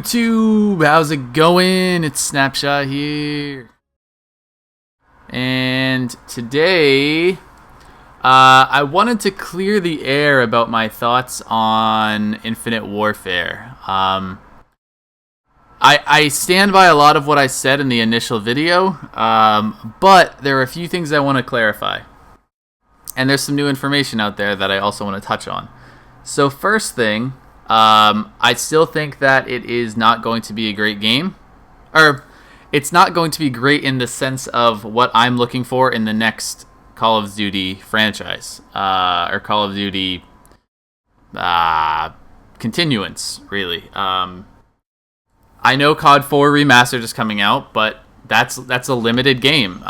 YouTube? How's it going? It's Snapshot here. And today, I wanted to clear the air about my thoughts on Infinite Warfare. I stand by a lot of what I said in the initial video, but there are a few things I want to clarify. And there's some new information out there that I also want to touch on. So first thing, I still think that it is not going to be a great game. Or, it's not going to be great in the sense of what I'm looking for in the next Call of Duty franchise. Or Call of Duty continuance, really. I know COD 4 Remastered is coming out, but that's a limited game.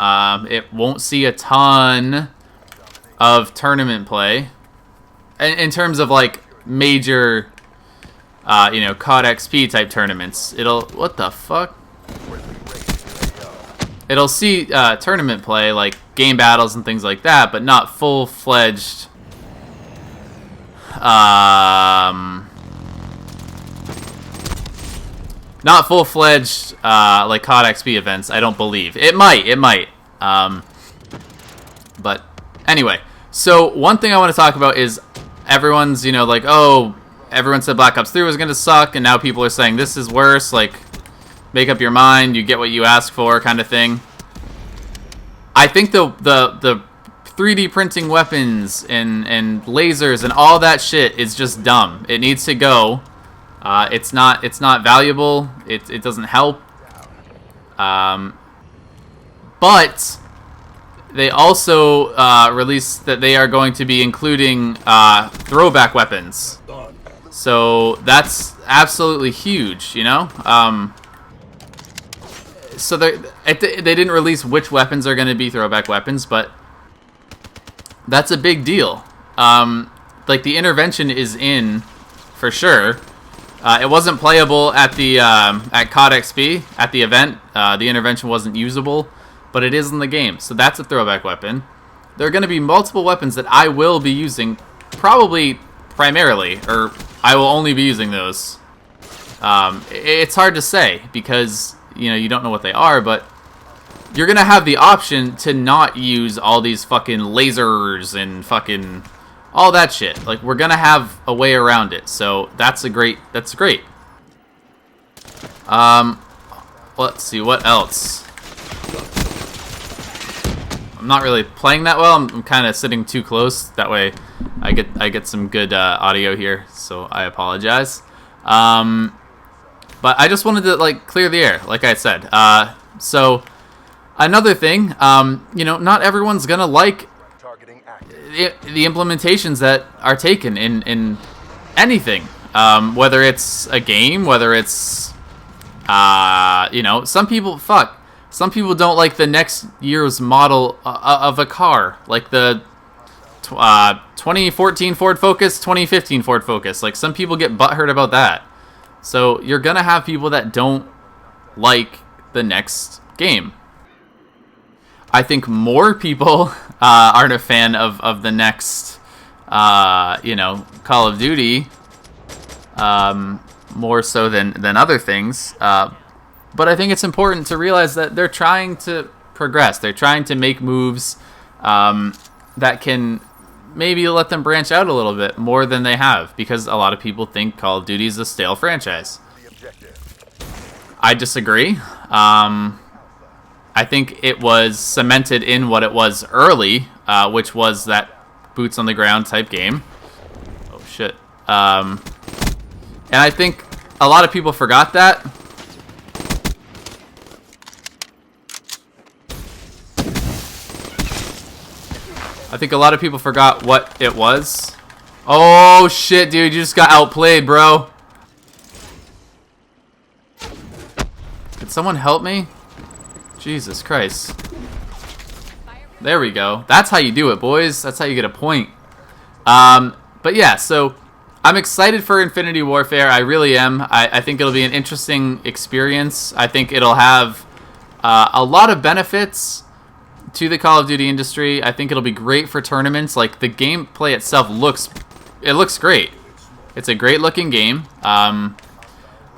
It won't see a ton of tournament play. In terms of, like, major... COD XP type tournaments. What the fuck? It'll see tournament play, like game battles and things like that, but not full-fledged like COD XP events, I don't believe. It might. But anyway, so one thing I want to talk about is everyone's, like, oh, everyone said Black Ops 3 was going to suck, and now people are saying this is worse, like, make up your mind, you get what you ask for kind of thing. I think the 3D printing weapons and lasers and all that shit is just dumb. It needs to go. It's not valuable. It doesn't help. But they also released that they are going to be including throwback weapons. So that's absolutely huge, So they didn't release which weapons are going to be throwback weapons, but that's a big deal. Like, the intervention is in for sure. It wasn't playable at the at COD XP at the event. The intervention wasn't usable, but it is in the game, so that's a throwback weapon. There are going to be multiple weapons that I will be using, probably primarily, or I will only be using those. It's hard to say because you don't know what they are, but you're gonna have the option to not use all these fucking lasers and fucking all that shit. Like, we're gonna have a way around it, so that's great. Let's see what else. I'm not really playing that well. I'm kind of sitting too close. That way, I get some good audio here. So I apologize. But I just wanted to clear the air, like I said. So another thing, not everyone's gonna like the implementations that are taken in anything. Whether it's a game, whether it's some people don't like the next year's model of a car, like the 2014 Ford Focus, 2015 Ford Focus. Like, some people get butthurt about that. So you're gonna have people that don't like the next game. I think more people aren't a fan of the next, Call of Duty, more so than other things. But I think it's important to realize that they're trying to progress. They're trying to make moves that can maybe let them branch out a little bit more than they have, because a lot of people think Call of Duty is a stale franchise. I disagree. I think it was cemented in what it was early, which was that boots on the ground type game. Oh shit. And I think a lot of people forgot that. I think a lot of people forgot what it was. Oh shit, dude, you just got outplayed, bro. Could someone help me? Jesus Christ. There we go. That's how you do it, boys. That's how you get a point. But yeah, so I'm excited for Infinity Warfare. I really am. I think it'll be an interesting experience. I think it'll have a lot of benefits to the Call of Duty industry. I think it'll be great for tournaments. Like, the gameplay itself looks great. It's a great looking game.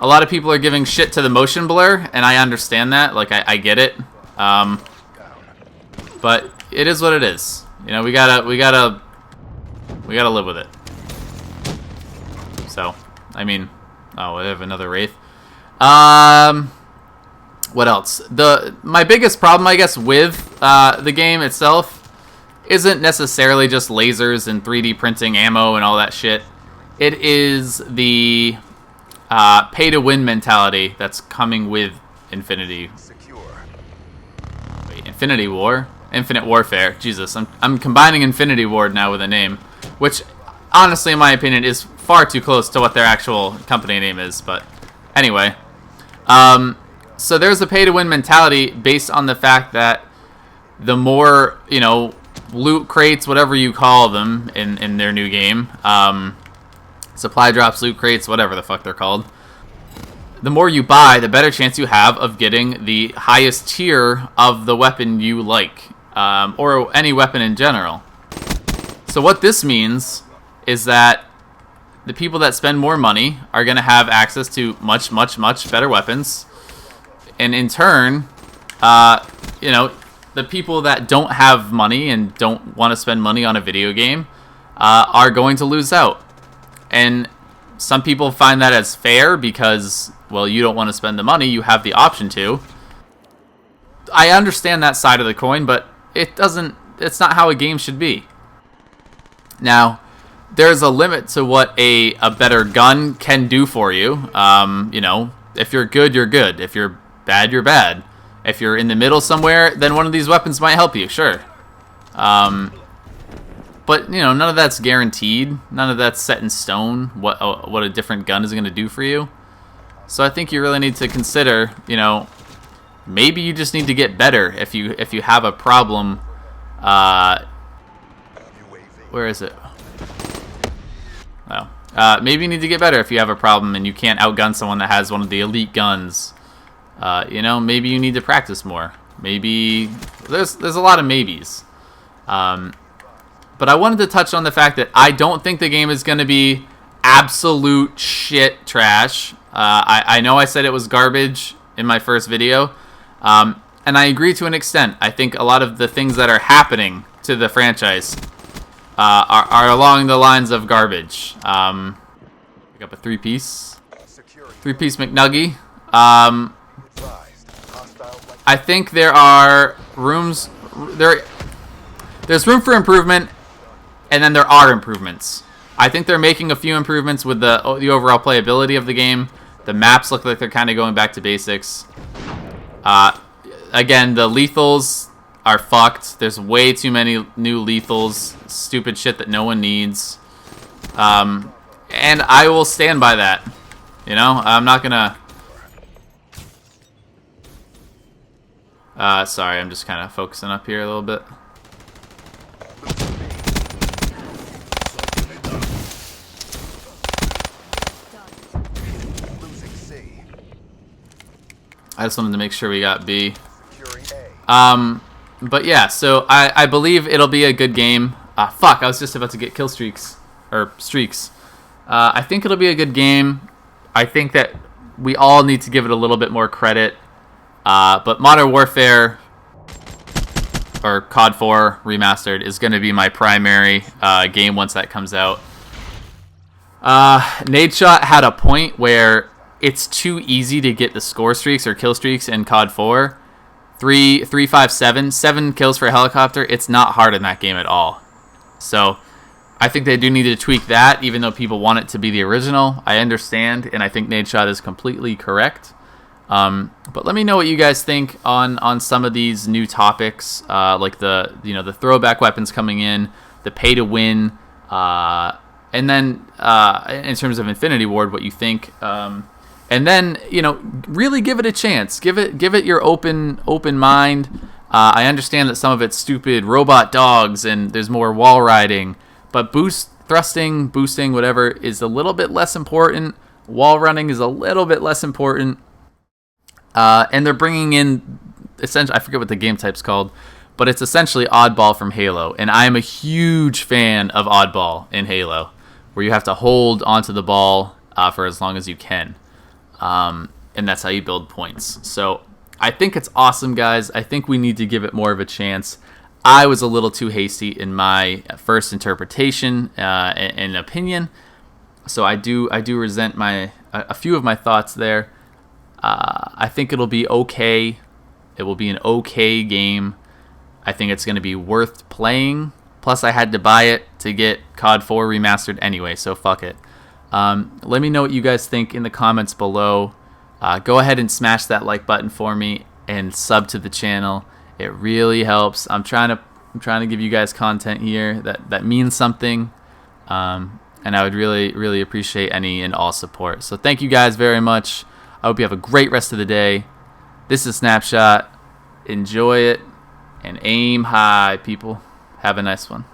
A lot of people are giving shit to the motion blur, and I understand that. Like, I get it. But it is what it is. You know, we gotta live with it. So, I mean, oh, we have another Wraith. What else? My biggest problem, I guess, with the game itself isn't necessarily just lasers and 3D printing ammo and all that shit. It is the pay-to-win mentality that's coming with Infinity. Wait, Infinity War? Infinite Warfare. Jesus, I'm combining Infinity Ward now with a name, which, honestly, in my opinion, is far too close to what their actual company name is. But anyway, so there's a pay-to-win mentality based on the fact that the more, you know, loot crates, whatever you call them in their new game, supply drops, loot crates, whatever the fuck they're called, the more you buy, the better chance you have of getting the highest tier of the weapon you like, or any weapon in general. So what this means is that the people that spend more money are going to have access to much, much, much better weapons. And in turn, you know, the people that don't have money and don't want to spend money on a video game are going to lose out. And some people find that as fair because, well, you don't want to spend the money, you have the option to. I understand that side of the coin, but it's not how a game should be. Now, there's a limit to what a better gun can do for you. You know, if you're good, you're good. If you're bad, you're bad. If you're in the middle somewhere, then one of these weapons might help you, sure. But, you know, none of that's guaranteed. None of that's set in stone, what a different gun is going to do for you. So I think you really need to consider, you know, maybe you just need to get better if you have a problem. Where is it? Oh. Maybe you need to get better if you have a problem and you can't outgun someone that has one of the elite guns. You know, maybe you need to practice more. Maybe there's a lot of maybes. But I wanted to touch on the fact that I don't think the game is going to be absolute shit trash. I know I said it was garbage in my first video, and I agree to an extent. I think a lot of the things that are happening to the franchise are along the lines of garbage. Pick up a three-piece McNuggie. I think there are there's room for improvement, and then there are improvements. I think they're making a few improvements with the overall playability of the game. The maps look like they're kind of going back to basics. Again, the lethals are fucked. There's way too many new lethals. Stupid shit that no one needs. And I will stand by that. You know, I'm not gonna... sorry, I'm just kind of focusing up here a little bit. I just wanted to make sure we got B. But yeah, so I believe it'll be a good game. Fuck, I was just about to get kill streaks. Or streaks. I think it'll be a good game. I think that we all need to give it a little bit more credit. But Modern Warfare, or COD 4 Remastered, is going to be my primary game once that comes out. Nadeshot had a point where it's too easy to get the score streaks or kill streaks in COD 4. 3, 5, 7. 7 kills for a helicopter. It's not hard in that game at all. So I think they do need to tweak that, even though people want it to be the original. I understand, and I think Nadeshot is completely correct. But let me know what you guys think on some of these new topics, like the throwback weapons coming in, the pay to win, and then in terms of Infinity Ward, what you think. And then, you know, really give it a chance. Give it your open mind. I understand that some of it's stupid robot dogs and there's more wall riding, but boosting, whatever, is a little bit less important. Wall running is a little bit less important. And they're bringing in, essentially, I forget what the game type's called, but it's essentially Oddball from Halo. And I am a huge fan of Oddball in Halo, where you have to hold onto the ball for as long as you can. and that's how you build points. So I think it's awesome, guys. I think we need to give it more of a chance. I was a little too hasty in my first interpretation and opinion, so I do resent a few of my thoughts there. I think it'll be okay. It will be an okay game. I think it's going to be worth playing. Plus, I had to buy it to get COD 4 remastered anyway, so fuck it. Let me know what you guys think in the comments below. Go ahead and smash that like button for me and sub to the channel. It really helps. I'm trying to give you guys content here that means something, and I would really appreciate any and all support. So thank you guys very much. I hope you have a great rest of the day. This is Snapshot. Enjoy it and aim high, people. Have a nice one.